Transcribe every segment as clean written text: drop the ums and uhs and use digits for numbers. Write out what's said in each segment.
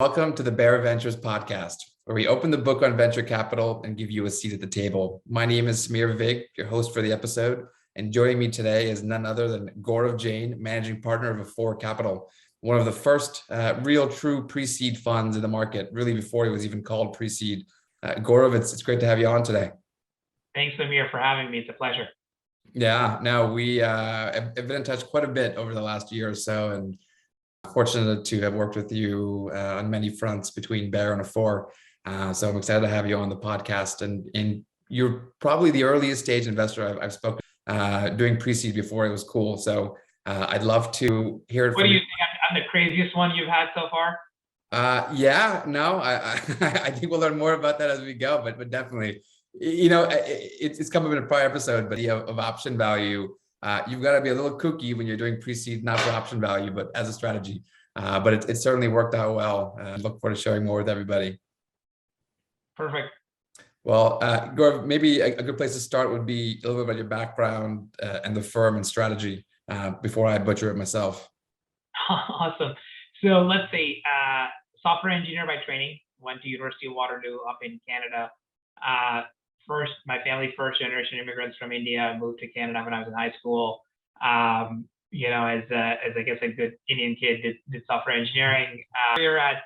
Welcome to the Bear Ventures podcast, where we open the book on venture capital and give you a seat at the table. My name is Samir Vig, your host for the episode, and joining me today is none other than Gaurav Jain, managing partner of Afore Capital, one of the first real true pre-seed funds in the market, really before it was even called pre-seed. Gaurav, it's great to have you on today. Thanks, Samir, for having me. It's a pleasure. Yeah, no, we have been in touch quite a bit over the last year or so, and fortunate to have worked with you on many fronts between Bear and Afore. So I'm excited to have you on the podcast. And you're probably the earliest stage investor I've spoken doing pre-seed before it was cool. So I'd love to hear it What do you think? I'm the craziest one you've had so far? I think we'll learn more about that as we go, but definitely, it's come up in a prior episode, but of option value. You've got to be a little kooky when you're doing pre-seed, not for option value, but as a strategy. But it certainly worked out well. Look forward to sharing more with everybody. Perfect. Well, Gaurav, maybe a good place to start would be a little bit about your background and the firm and strategy before I butcher it myself. Awesome. So let's see, software engineer by training, went to University of Waterloo up in Canada. My family's first generation immigrants from India, moved to Canada when I was in high school. As I guess a good Indian kid, did software engineering. We were at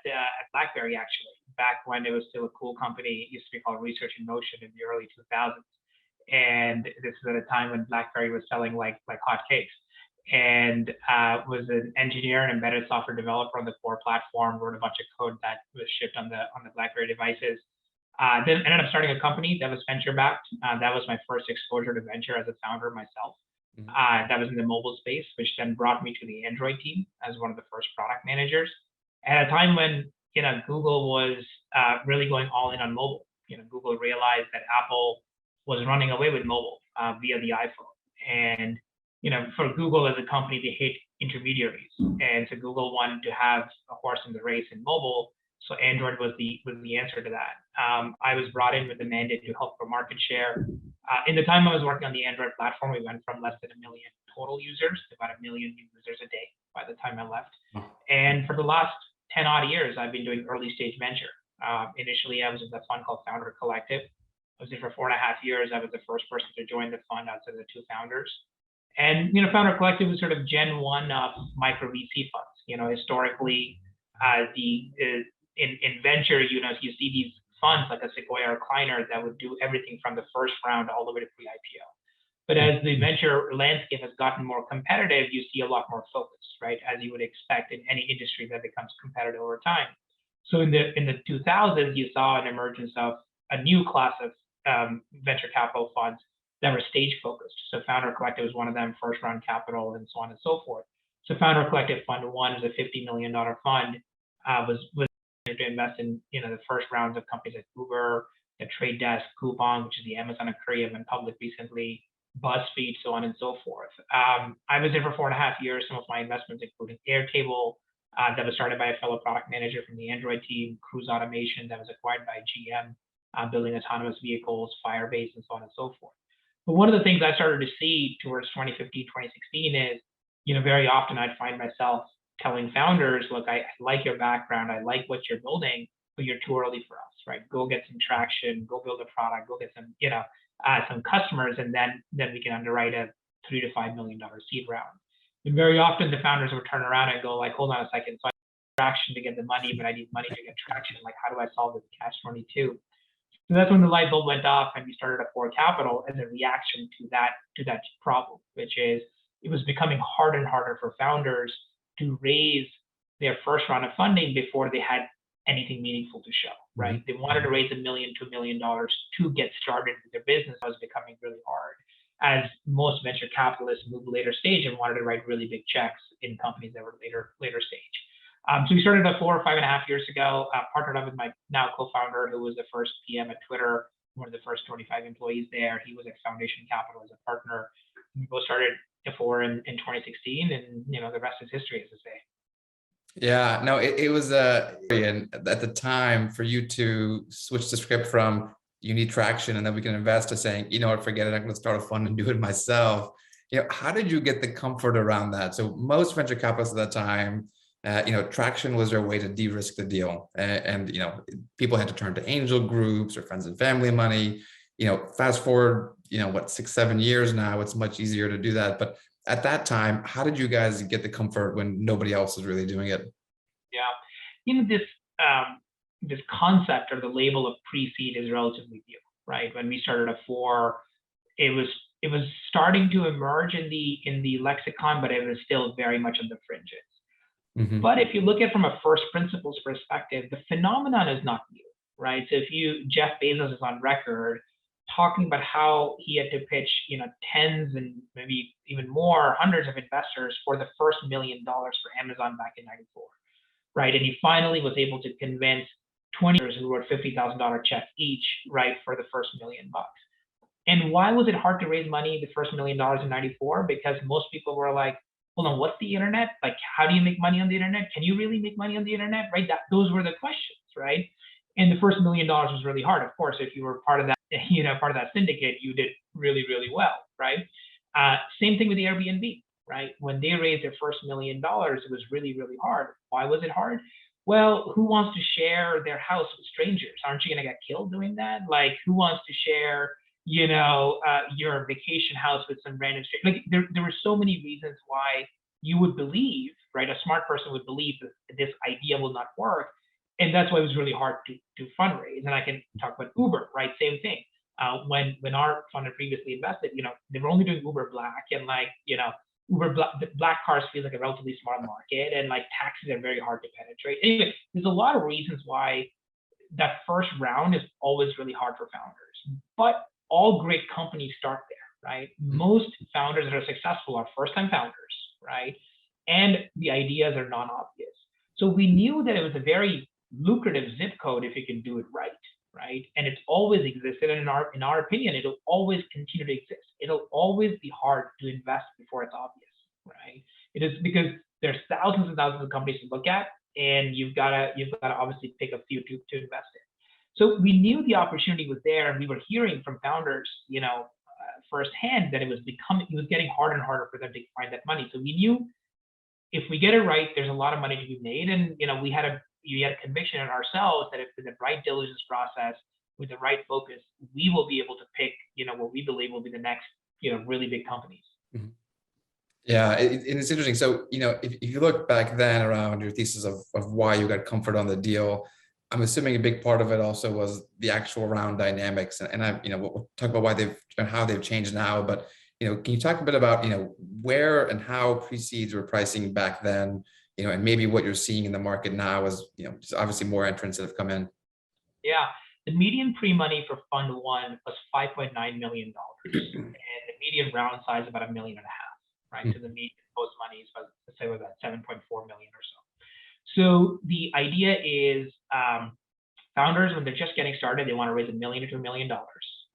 BlackBerry actually, back when it was still a cool company. It used to be called Research in Motion in the early 2000s. And this is at a time when BlackBerry was selling like hotcakes. And was an engineer and embedded software developer on the core platform, wrote a bunch of code that was shipped on the BlackBerry devices. Then ended up starting a company that was venture backed. That was my first exposure to venture as a founder myself. That was in the mobile space, which then brought me to the Android team as one of the first product managers. At a time when Google was really going all in on mobile. Google realized that Apple was running away with mobile via the iPhone. And for Google as a company, they hate intermediaries, and so Google wanted to have a horse in the race in mobile. So Android was the answer to that. I was brought in with the mandate to help for market share. In the time I was working on the Android platform, we went from less than 1 million total users to about 1 million new users a day by the time I left. And for the last 10 odd years, I've been doing early stage venture. Initially, I was in a fund called Founder Collective. I was in for 4.5 years. I was the first person to join the fund outside of the two founders. And Founder Collective was sort of Gen 1 of micro VC funds. Historically, in venture, you see these funds like a Sequoia or Kleiner that would do everything from the first round all the way to pre-IPO. But as the venture landscape has gotten more competitive, you see a lot more focus, right? As you would expect in any industry that becomes competitive over time. So in the 2000s, you saw an emergence of a new class of venture capital funds that were stage focused. So Founder Collective was one of them, first round capital, and so on and so forth. So Founder Collective Fund 1 is a $50 million fund, was to invest in the first rounds of companies like Uber, the Trade Desk, Coupon, which is the Amazon of Korea, went public recently, BuzzFeed, so on and so forth. I was there for 4.5 years. Some of my investments including Airtable, that was started by a fellow product manager from the Android team, Cruise Automation, that was acquired by GM, building autonomous vehicles, Firebase, and so on and so forth. But one of the things I started to see towards 2015, 2016 is, very often I'd find myself telling founders, look, I like your background, I like what you're building, but you're too early for us, right? Go get some traction, go build a product, go get some, some customers, and then we can underwrite a $3 to $5 million seed round. And very often the founders would turn around and go like, hold on a second, so I need traction to get the money, but I need money to get traction. Like, how do I solve this catch-22? So that's when the light bulb went off, and we started Afore Capital as a reaction to that problem, which is it was becoming harder and harder for founders to raise their first round of funding before they had anything meaningful to show, right? They wanted to raise $1 million, $2 million to get started with their business. It was becoming really hard, as most venture capitalists moved later stage and wanted to write really big checks in companies that were later stage. So we started Afore 5.5 years ago, partnered up with my now co-founder, who was the first PM at Twitter, one of the first 25 employees there. He was at Foundation Capital as a partner. We both started Afore in 2016, and the rest is history, as they say. Yeah, no, it was and at the time for you to switch the script from you need traction and then we can invest to saying, what, forget it, I'm going to start a fund and do it myself. How did you get the comfort around that? So most venture capitalists at that time, traction was their way to de-risk the deal. And people had to turn to angel groups or friends and family money. Fast forward, 6, 7 years now, it's much easier to do that. But at that time, how did you guys get the comfort when nobody else was really doing it? Yeah, this concept or the label of pre-seed is relatively new, right? When we started Afore, it was starting to emerge in the lexicon, but it was still very much on the fringes. Mm-hmm. But if you look at it from a first principles perspective, the phenomenon is not new, right? So Jeff Bezos is on record talking about how he had to pitch, tens and maybe even more, hundreds of investors for the first $1 million for Amazon back in '94, right? And he finally was able to convince 20 investors who wrote $50,000 checks each, right, for the first $1 million. And why was it hard to raise money the first $1 million in '94? Because most people were like, hold on, what's the internet? Like, how do you make money on the internet? Can you really make money on the internet? Right? Those were the questions, right? And the first $1 million was really hard. Of course, if you were part of that, part of that syndicate, you did really, really well, right? Same thing with the Airbnb, right? When they raised their first $1 million, it was really, really hard. Why was it hard? Well, who wants to share their house with strangers? Aren't you going to get killed doing that? Like, who wants to share your vacation house with some random stranger? Like, there were so many reasons why you would believe, right? A smart person would believe that this idea will not work. And that's why it was really hard to fundraise. And I can talk about Uber, right? Same thing. When our fund had previously invested, they were only doing Uber Black, and Uber Black cars feel like a relatively small market, and like taxis are very hard to penetrate. Anyway, there's a lot of reasons why that first round is always really hard for founders. But all great companies start there, right? Most founders that are successful are first-time founders, right? And the ideas are non-obvious. So we knew that it was a very lucrative zip code if you can do it right, right? And it's always existed, and in our opinion, it'll always continue to exist. It'll always be hard to invest before it's obvious, right? It is because there's thousands and thousands of companies to look at, and you've got to obviously pick a few to invest in. So we knew the opportunity was there, and we were hearing from founders, firsthand that it was getting harder and harder for them to find that money. So we knew if we get it right, there's a lot of money to be made, and we had a conviction in ourselves that if with the right diligence process, with the right focus, we will be able to pick, what we believe will be the next, really big companies. Mm-hmm. Yeah, it's interesting. So, if you look back then around your thesis of why you got comfort on the deal, I'm assuming a big part of it also was the actual round dynamics, and we'll talk about how they've changed now. But can you talk a bit about where and how pre-seeds were pricing back then, and maybe what you're seeing in the market now as just obviously more entrants that have come in. Yeah, the median pre-money for Fund 1 was $5.9 million, and the median round size about $1.5 million, right? Mm-hmm. So the median post money is, let's say, about $7.4 million or so. So the idea is founders, when they're just getting started, they want to raise $1 million to $2 million,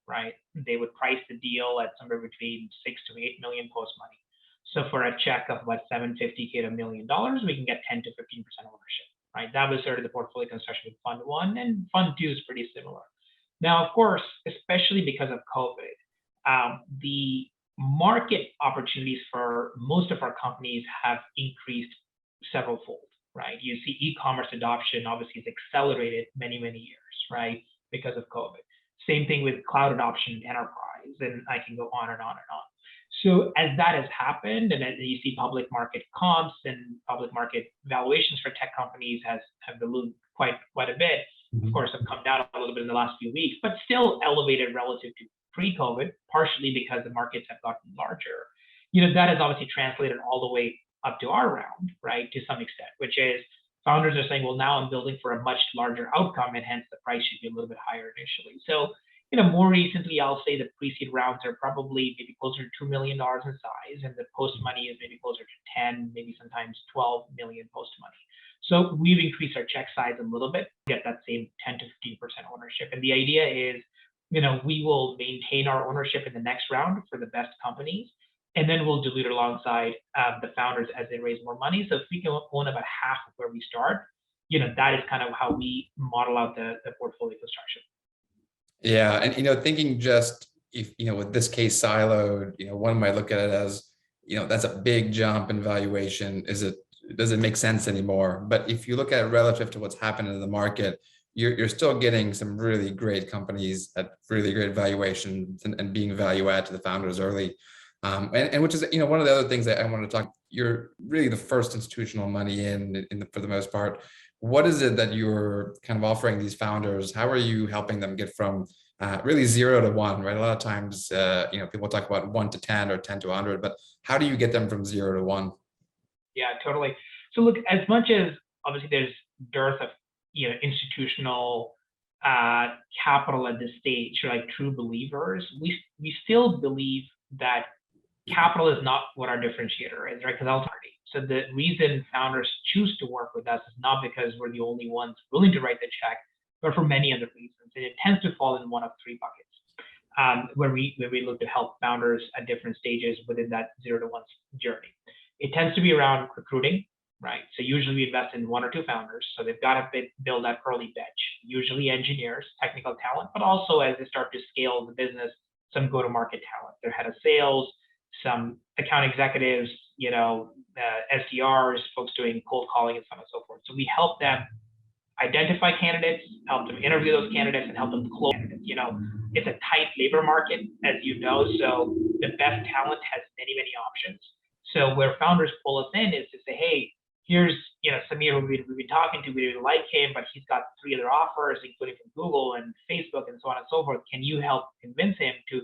right? They would price the deal at somewhere between 6 to 8 million post money. So for a check of about $750K to $1 million, we can get 10 to 15% ownership, right? That was sort of the portfolio construction with Fund 1, and Fund 2 is pretty similar. Now, of course, especially because of COVID, the market opportunities for most of our companies have increased several fold. Right, you see e-commerce adoption obviously has accelerated many, many years, right, because of COVID. Same thing with cloud adoption in enterprise, and I can go on and on and on. So as that has happened, and as you see public market comps and public market valuations for tech companies have ballooned quite a bit. Mm-hmm. Of course, have come down a little bit in the last few weeks, but still elevated relative to pre-COVID, partially because the markets have gotten larger. That has obviously translated all the way up to our round, right, to some extent, which is founders are saying, well, now I'm building for a much larger outcome, and hence the price should be a little bit higher initially. So, more recently, I'll say the pre-seed rounds are probably maybe closer to $2 million in size, and the post money is maybe closer to 10, maybe sometimes 12 million post money. So we've increased our check size a little bit to get that same 10 to 15% ownership. And the idea is, we will maintain our ownership in the next round for the best companies, and then we'll dilute alongside the founders as they raise more money. So if we can own about half of where we start, that is kind of how we model out the portfolio construction. Yeah, and thinking just if with this case siloed, one might look at it as that's a big jump in valuation. Is it does it make sense anymore? But if you look at it relative to what's happened in the market, you're still getting some really great companies at really great valuations and being value add to the founders early. And which is, one of the other things that I want to talk, you're really the first institutional money for the most part. What is it that you're kind of offering these founders? How are you helping them get from really 0 to 1, right? A lot of times, people talk about 1 to 10 or 10 to 100, but how do you get them from 0 to 1? Yeah, totally. So look, as much as obviously there's dearth of institutional capital at this stage, like true believers, we still believe that capital is not what our differentiator is, right? Because ultimately, so the reason founders choose to work with us is not because we're the only ones willing to write the check, but for many other reasons. And it tends to fall in one of 3 buckets where we look to help founders at different stages within that 0 to 1 journey. It tends to be around recruiting, right? So usually we invest in 1 or 2 founders. So they've got to build that early bench, usually engineers, technical talent, but also as they start to scale the business, some go-to-market talent. Their head of sales, some account executives, SDRs, folks doing cold calling and so on and so forth. So we help them identify candidates, help them interview those candidates, and help them close candidates. It's a tight labor market, as you know, so the best talent has many, many options. So where founders pull us in is to say, hey, here's Samir, who we've been talking to, we really like him, but he's got 3 other offers, including from Google and Facebook and so on and so forth. Can you help convince him to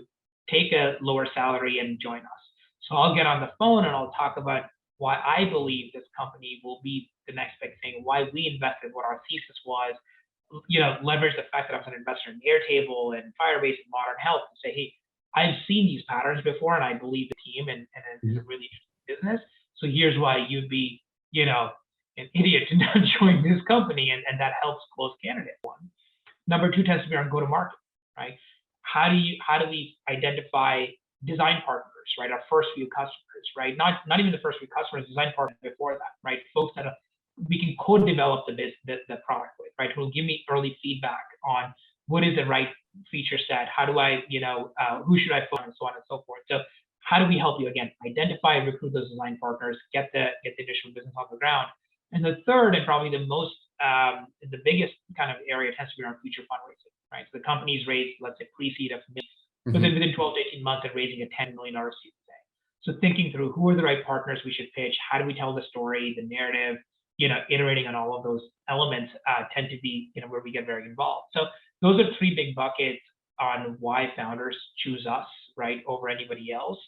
take a lower salary and join us? So I'll get on the phone and I'll talk about why I believe this company will be the next big thing, why we invested, what our thesis was, leverage the fact that I was an investor in Airtable and Firebase and Modern Health and say, hey, I've seen these patterns before and I believe the team and it's a really interesting business. So here's why you'd be, an idiot to not join this company, and that helps close candidate. 1. Number 2 tends to be on go-to-market, right? How do we identify design partners, right? Our first few customers, right? Not even the first few customers, design partners before that, right? Folks that we can co-develop the product with, right? Who will give me early feedback on what is the right feature set, how do I, who should I focus on, and so on and so forth. So how do we help you, again, identify and recruit those design partners, get the initial business on the ground? And the third, and probably the most, the biggest kind of area tends to be around future fundraising, right? So the company's raised, let's say, pre-seed of millions, within 12 to 18 months of raising a $10 million seed today. So thinking through who are the right partners we should pitch, how do we tell the story, the narrative, iterating on all of those elements tend to be, where we get very involved. So those are 3 big buckets on why founders choose us, right, over anybody else.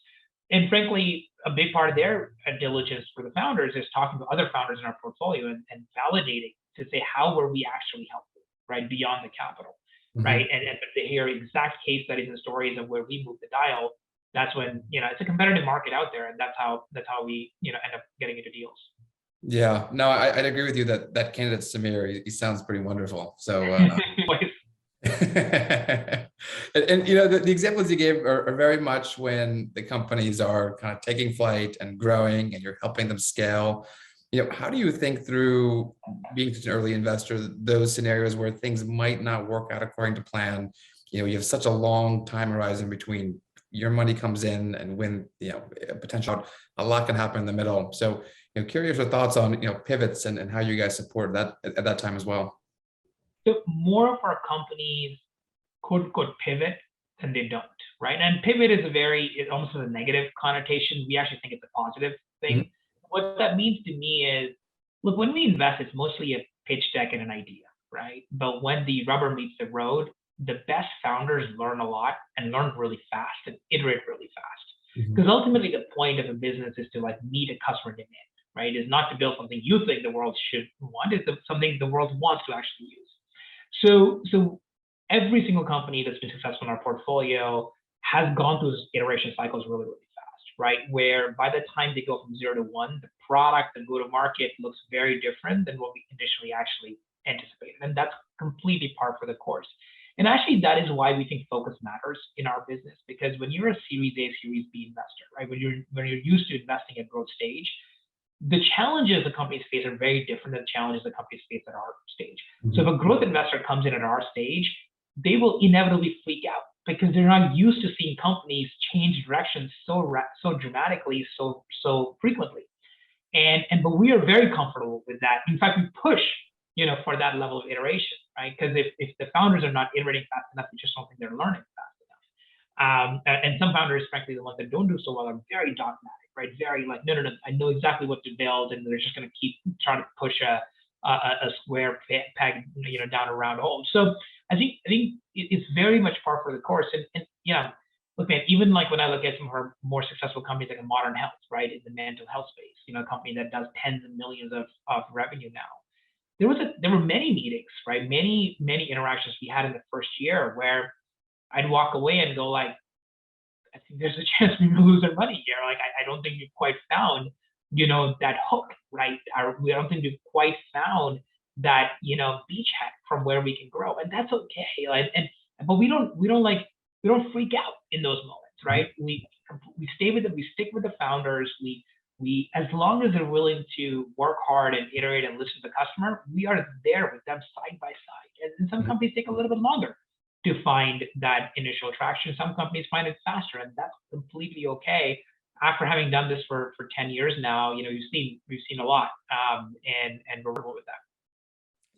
And frankly, a big part of their diligence for the founders is talking to other founders in our portfolio and validating to say, how were we actually helpful, right, beyond the capital, right? And if they hear exact case studies and stories of where we move the dial, that's when, it's a competitive market out there, and that's how we, end up getting into deals. Yeah, no, I'd agree with you that candidate Samir, he sounds pretty wonderful. So, and the examples you gave are very much when the companies are kind of taking flight and growing, and you're helping them scale. How do you think through being such an early investor, those scenarios where things might not work out according to plan? You have such a long time horizon between your money comes in and when potential, a lot can happen in the middle. So, curious your thoughts on pivots and how you guys support that at that time as well. So more of our companies could pivot than they don't, right? And pivot is it almost has a negative connotation. We actually think it's a positive thing. What that means to me is, look, when we invest, it's mostly a pitch deck and an idea, right? But when the rubber meets the road, the best founders learn a lot and learn really fast and iterate really fast. Because ultimately the point of a business is to meet a customer demand, right? Is not to build something you think the world should want, it's something the world wants to actually use. So every single company that's been successful in our portfolio has gone through those iteration cycles really, really fast, right? Where by the time they go from 0 to 1, the product, the go-to-market looks very different than what we initially actually anticipated. And that's completely par for the course. And actually, that is why we think focus matters in our business, because when you're a Series A, Series B investor, right? When you're used to investing at growth stage, the challenges the companies face are very different than the challenges the companies face at our stage. So if a growth investor comes in at our stage, they will inevitably freak out because they're not used to seeing companies change directions so dramatically, so frequently. But we are very comfortable with that. In fact, we push, for that level of iteration, right? Because if the founders are not iterating fast enough, we just don't think they're learning fast enough. And some founders, frankly, the ones that don't do so well are very dogmatic, right? Very like, no, I know exactly what to build, and they're just going to keep trying to push a square peg, down a round hole. So I think it's very much par for the course. And look, man, even like when I look at some of our more successful companies like in Modern Health, right, in the mental health space, a company that does tens of millions of revenue now. There were many meetings, right? Many interactions we had in the first year where I'd walk away and go like, I think there's a chance we will lose our money here. Like, I don't think we've quite found, that hook, right? I don't think we've quite found that, beachhead from where we can grow, and that's okay. But we don't freak out in those moments, right? We stay with them. We stick with the founders. We as long as they're willing to work hard and iterate and listen to the customer, we are there with them side by side. And some companies take a little bit longer to find that initial traction. Some companies find it faster, and that's completely okay. After having done this for 10 years now, we've seen a lot, and we're comfortable with that.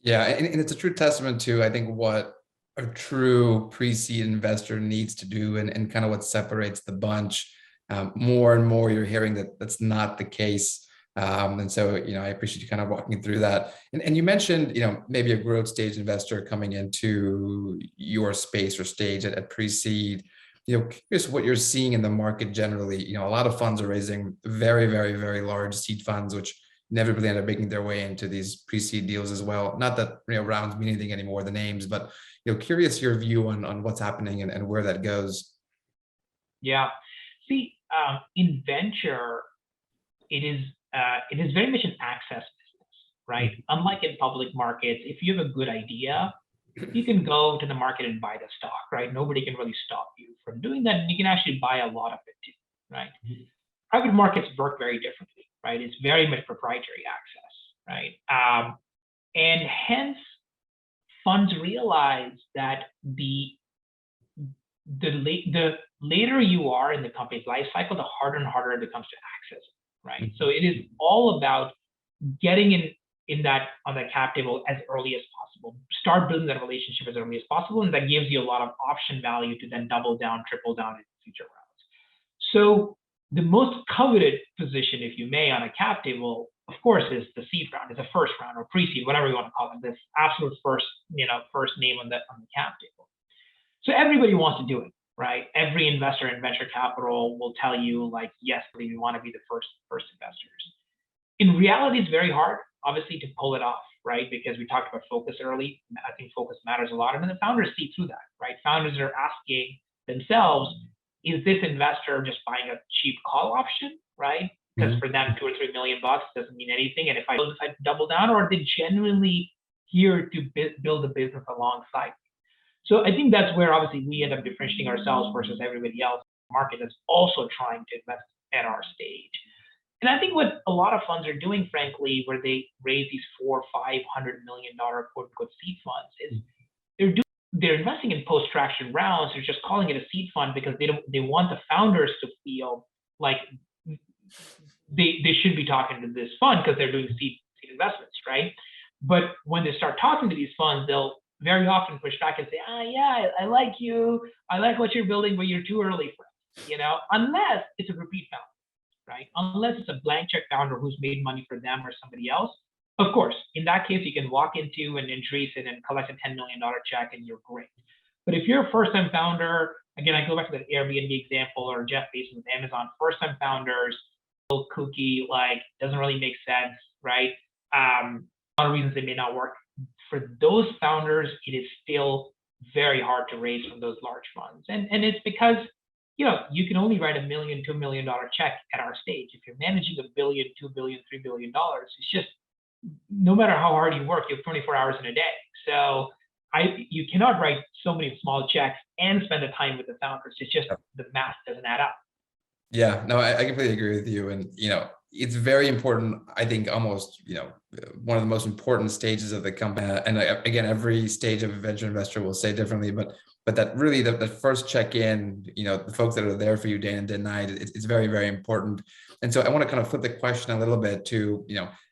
Yeah, and it's a true testament to, I think, what a true pre-seed investor needs to do, and kind of what separates the bunch. More and more you're hearing that that's not the case. And so, I appreciate you kind of walking through that. And you mentioned, maybe a growth stage investor coming into your space or stage at pre-seed. Curious what you're seeing in the market generally. A lot of funds are raising very, very, very large seed funds, which inevitably end up making their way into these pre-seed deals as well. Not that rounds mean anything anymore, the names, but curious your view on what's happening and where that goes. Yeah. See, in venture, it is very much an access business, right? Unlike in public markets, if you have a good idea, you can go to the market and buy the stock, right? Nobody can really stop you from doing that, and you can actually buy a lot of it too, right? Private markets work very differently, right? It's very much proprietary access, right? And hence, funds realize that the later you are in the company's life cycle, the harder and harder it becomes to access it, right? So it is all about getting in that on that cap table as early as possible. Start building that relationship as early as possible, and that gives you a lot of option value to then double down, triple down in future rounds. So the most coveted position, if you may, on a cap table, of course, is the seed round, is the first round or pre-seed, whatever you want to call it, this absolute first name on the cap table. So everybody wants to do it, right? Every investor in venture capital will tell you, like, yes, we want to be the first investors. In reality, it's very hard, obviously, to pull it off, right? Because we talked about focus early. I think focus matters a lot. And then the founders see through that, right? Founders are asking themselves, is this investor just buying a cheap call option, right? Because for them, $2 or $3 million doesn't mean anything. And if I decide to double down, or are they genuinely here to build a business alongside? So I think that's where obviously we end up differentiating ourselves versus everybody else in the market that's also trying to invest at our stage. And I think what a lot of funds are doing, frankly, where they raise these $400 or $500 million quote unquote seed funds, is they're investing in post-traction rounds. They're just calling it a seed fund because they want the founders to feel like they should be talking to this fund because they're doing seed investments, right? But when they start talking to these funds, they'll very often push back and say, yeah, I like you. I like what you're building, but you're too early for it, unless it's a repeat founder, right? Unless it's a blank check founder who's made money for them or somebody else. Of course, in that case, you can walk into an Andreessen and collect a $10 million check and you're great. But if you're a first-time founder, again, I go back to the Airbnb example or Jeff Bezos with Amazon, first-time founders, a little kooky, like doesn't really make sense, right? A lot of reasons they may not work. For those founders, it is still very hard to raise from those large funds. And it's because, you can only write $1 million, $2 million check at our stage. If you're managing $1 billion, $2 billion, $3 billion, it's just, no matter how hard you work, you have 24 hours in a day. So you cannot write so many small checks and spend the time with the founders. It's just the math doesn't add up. Yeah, no, I completely agree with you. And, it's very important, I think almost, one of the most important stages of the company. And again, every stage of a venture investor will say differently, but but that really the first check-in, the folks that are there for you day and day and night, it's very, very important. And so I want to kind of flip the question a little bit to,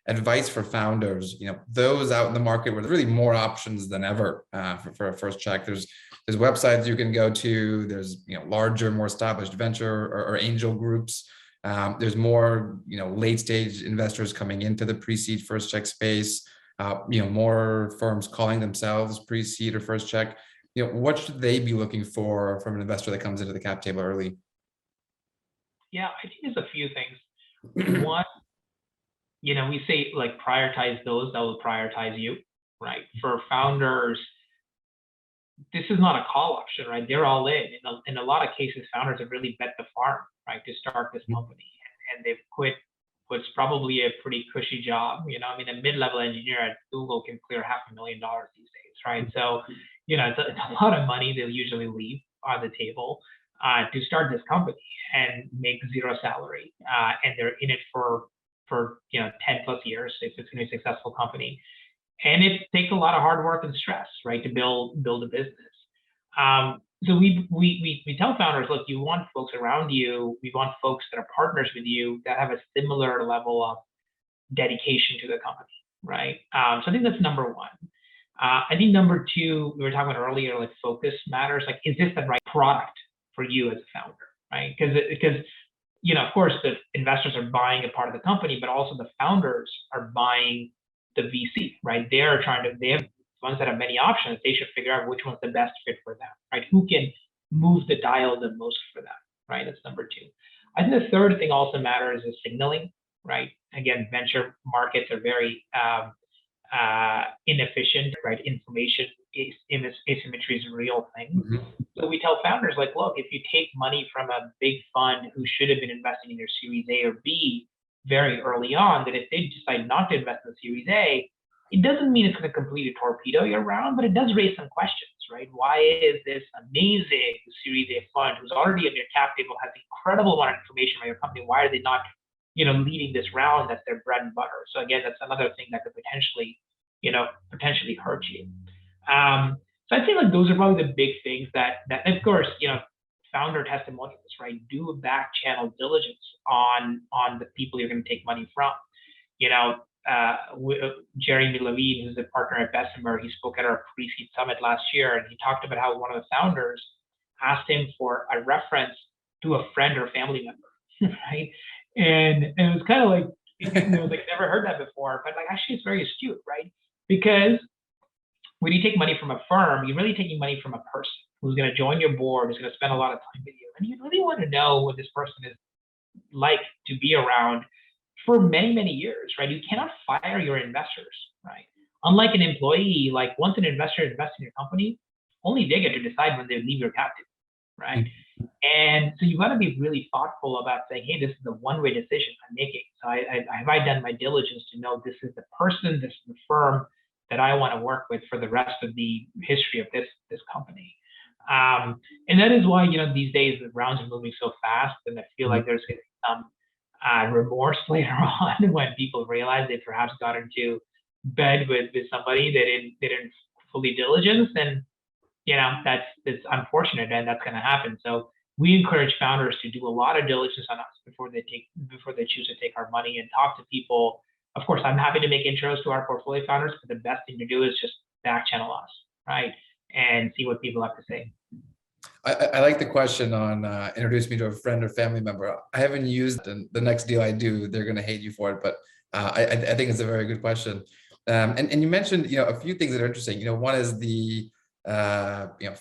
advice for founders, those out in the market where there's really more options than ever for a first check. There's websites you can go to. There's larger, more established venture or angel groups. There's more late stage investors coming into the pre-seed first check space. More firms calling themselves pre-seed or first check. What should they be looking for from an investor that comes into the cap table early? Yeah, I think there's a few things. One, we say like prioritize those that will prioritize you, right? For founders, this is not a call option, right? They're all in. In a lot of cases, founders have really bet the farm, right, to start this company, and they've quit what's probably a pretty cushy job. A mid-level engineer at Google can clear $500,000 these days, right? So, it's a lot of money they'll usually leave on the table to start this company and make zero salary, and they're in it for 10 plus years if it's going to be a successful company. And it takes a lot of hard work and stress, right, to build a business. So we tell founders, look, you want folks around you. We want folks that are partners with you that have a similar level of dedication to the company, right? So I think that's number one. I think number two, we were talking about earlier, like focus matters. Like, is this the right product for you as a founder, right? Because of course, the investors are buying a part of the company, but also the founders are buying the VC, right? They have ones that have many options. They should figure out which one's the best fit for them, right? Who can move the dial the most for them, right? That's number two. I think the third thing also matters is signaling, right? Again, venture markets are very inefficient, right? Information asymmetry is a real thing. Mm-hmm. So we tell founders, like, look, if you take money from a big fund who should have been investing in your Series A or B very early on, that if they decide not to invest in the Series A, it doesn't mean it's going to completely torpedo your round, but it does raise some questions, right? Why is this amazing Series A fund who's already on your cap table, has incredible amount of information about your company? Why are they not, leading this round? That's their bread and butter. So again, that's another thing that could potentially hurt you. So I think like those are probably the big things that of course, founder testimonials, right? Do a back channel diligence on the people you're going to take money from. Jeremy Levine, who's a partner at Bessemer, he spoke at our pre-seed summit last year, and he talked about how one of the founders asked him for a reference to a friend or family member, right? And it was kind of like, never heard that before, but like actually it's very astute, right? Because when you take money from a firm, you're really taking money from a person who's going to join your board, who's going to spend a lot of time with you. And you really want to know what this person is like to be around for many, many years, right? You cannot fire your investors, right? Unlike an employee, like once an investor invests in your company, only they get to decide when they leave your captive, right? Mm-hmm. And so you got to be really thoughtful about saying, hey, this is the one-way decision I'm making. So have I done my diligence to know this is the person, this is the firm that I want to work with for the rest of the history of this company. And that is why, these days the rounds are moving so fast, and I feel like there's some remorse later on when people realize they perhaps got into bed with somebody they didn't fully diligence, and it's unfortunate, and that's going to happen. So we encourage founders to do a lot of diligence on us before they choose to take our money and talk to people. Of course, I'm happy to make intros to our portfolio founders, but the best thing to do is just back channel us, right? And see what people have to say. I like the question on introduce me to a friend or family member. I haven't used the next deal I do, they're going to hate you for it, but I think it's a very good question. And you mentioned, a few things that are interesting. One is the,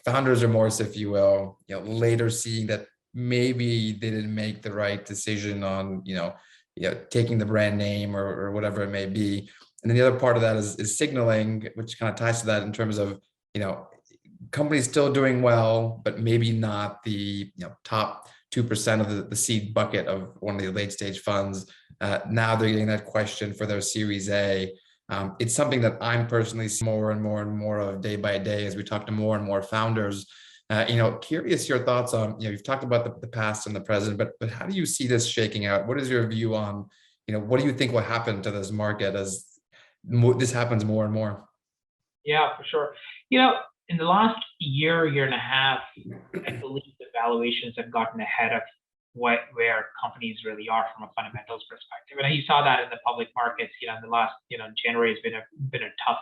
founders remorse, if you will, later seeing that maybe they didn't make the right decision on, taking the brand name or whatever it may be. And then the other part of that is signaling, which kind of ties to that in terms of, companies still doing well, but maybe not the top 2% of the seed bucket of one of the late stage funds. Now they're getting that question for their Series A. It's something that I'm personally seeing more and more and more of day by day as we talk to more and more founders. Curious your thoughts on, you've talked about the past and the present, but how do you see this shaking out? What is your view on, what do you think will happen to this market as this happens more and more? Yeah, for sure. in the last year and a half, I believe the valuations have gotten ahead of where companies really are from a fundamentals perspective. And you saw that in the public markets, in the last, January has been a tough,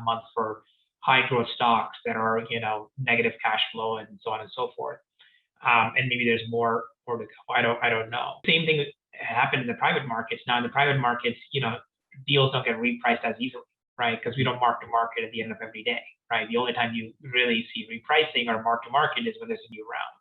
month for high growth stocks that are, negative cash flow and so on and so forth. And maybe there's more to go. I don't know. Same thing happened in the private markets. Now in the private markets, deals don't get repriced as easily, right? Because we don't mark to market at the end of every day, right? The only time you really see repricing or mark to market is when there's a new round.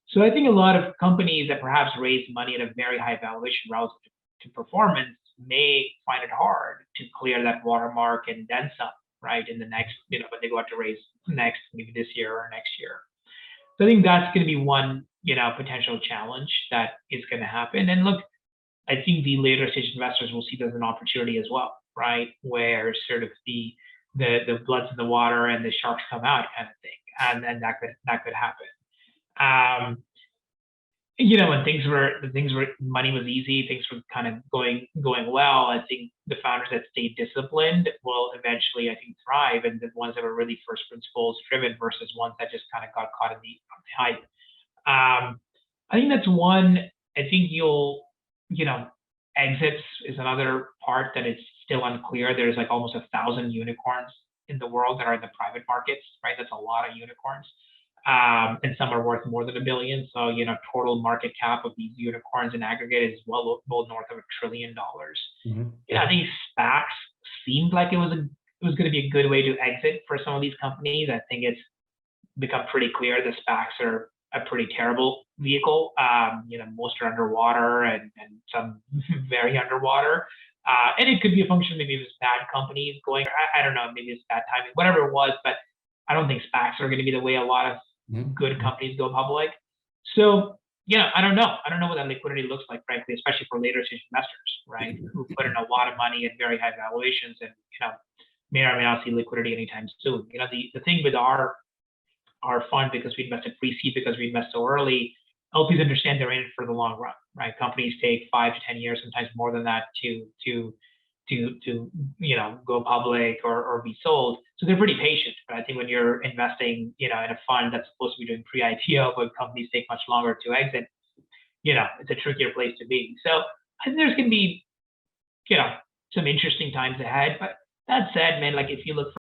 So I think a lot of companies that perhaps raise money at a very high valuation relative to performance may find it hard to clear that watermark and then some, right? In the next, when they go out to raise next, maybe this year or next year. So I think that's going to be one, potential challenge that is going to happen. And look, I think the later stage investors will see this as an opportunity as well, right? Where sort of the blood's in the water and the sharks come out kind of thing, and that could happen. When things were money was easy, things were kind of going well. I think the founders that stayed disciplined will eventually, I think, thrive, and the ones that were really first principles driven versus ones that just kind of got caught in the hype. I think that's one. I think exits is another part that it's still unclear. There's like almost 1,000 unicorns in the world that are in the private markets, right? That's a lot of unicorns. And some are worth more than $1 billion. So, total market cap of these unicorns in aggregate is well north of $1 trillion. Mm-hmm. I think SPACs seemed like it was going to be a good way to exit for some of these companies. I think it's become pretty clear the SPACs are a pretty terrible vehicle. Most are underwater and some very underwater. And it could be a function, maybe it was bad companies going, I don't know, maybe it's bad timing, whatever it was, but I don't think SPACs are going to be the way a lot of good companies go public. So, I don't know. I don't know what that liquidity looks like, frankly, especially for later stage investors, right? Who put in a lot of money at very high valuations and, may or may not see liquidity anytime soon. The thing with our fund, because we invested pre-seed, because we invest so early, LPs understand they're in it for the long run, right? Companies take 5 to 10 years, sometimes more than that, to go public or be sold. So they're pretty patient. But I think when you're investing, in a fund that's supposed to be doing pre-IPO, but companies take much longer to exit, it's a trickier place to be. So I think there's going to be, some interesting times ahead. But that said, man, like if you look